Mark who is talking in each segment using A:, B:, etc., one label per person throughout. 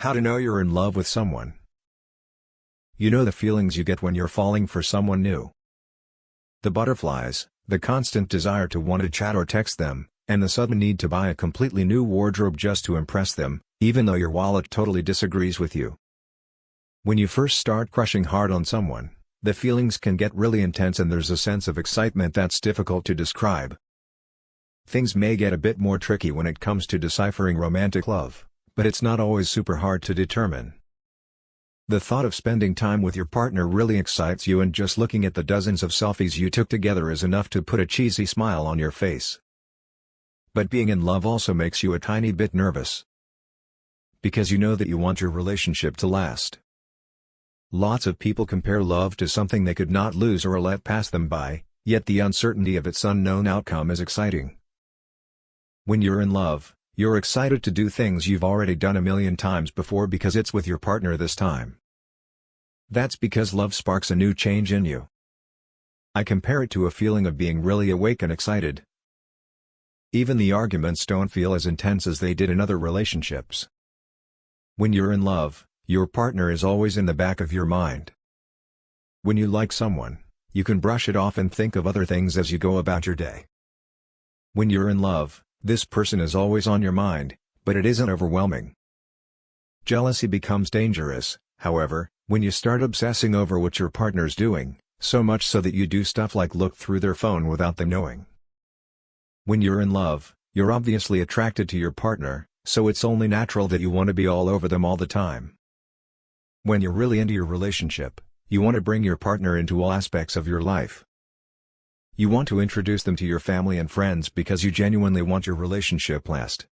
A: How to know you're in love with someone. You know the feelings you get when you're falling for someone new. The butterflies, the constant desire to want to chat or text them, and the sudden need to buy a completely new wardrobe just to impress them, even though your wallet totally disagrees with you. When you first start crushing hard on someone, the feelings can get really intense and there's a sense of excitement that's difficult to describe. Things may get a bit more tricky when it comes to deciphering romantic love, but it's not always super hard to determine. The thought of spending time with your partner really excites you, and just looking at the dozens of selfies you took together is enough to put a cheesy smile on your face. But being in love also makes you a tiny bit nervous. Because you know that you want your relationship to last. Lots of people compare love to something they could not lose or let pass them by, yet the uncertainty of its unknown outcome is exciting. When you're in love, you're excited to do things you've already done a million times before because it's with your partner this time. That's because love sparks a new change in you. I compare it to a feeling of being really awake and excited. Even the arguments don't feel as intense as they did in other relationships. When you're in love, your partner is always in the back of your mind. When you like someone, you can brush it off and think of other things as you go about your day. When you're in love, this person is always on your mind, but it isn't overwhelming. Jealousy becomes dangerous, however, when you start obsessing over what your partner's doing, so much so that you do stuff like look through their phone without them knowing. When you're in love, you're obviously attracted to your partner, so it's only natural that you want to be all over them all the time. When you're really into your relationship, you want to bring your partner into all aspects of your life. You want to introduce them to your family and friends because you genuinely want your relationship to last.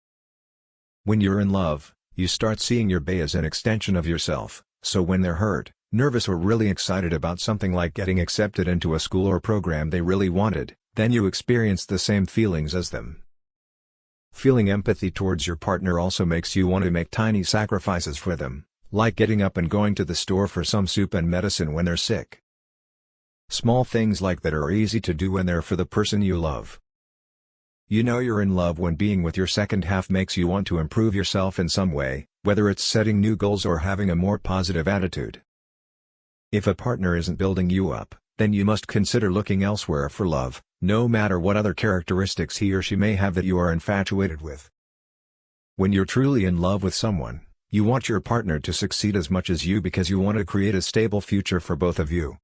A: When you're in love, you start seeing your bae as an extension of yourself, so when they're hurt, nervous or really excited about something like getting accepted into a school or program they really wanted, then you experience the same feelings as them. Feeling empathy towards your partner also makes you want to make tiny sacrifices for them, like getting up and going to the store for some soup and medicine when they're sick. Small things like that are easy to do when they're for the person you love. You know you're in love when being with your second half makes you want to improve yourself in some way, whether it's setting new goals or having a more positive attitude. If a partner isn't building you up, then you must consider looking elsewhere for love, no matter what other characteristics he or she may have that you are infatuated with. When you're truly in love with someone, you want your partner to succeed as much as you because you want to create a stable future for both of you.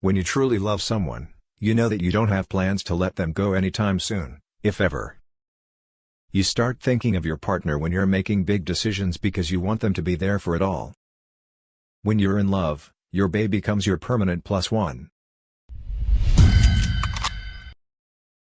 A: When you truly love someone, you know that you don't have plans to let them go anytime soon, if ever. You start thinking of your partner when you're making big decisions because you want them to be there for it all. When you're in love, your bae becomes your permanent plus one.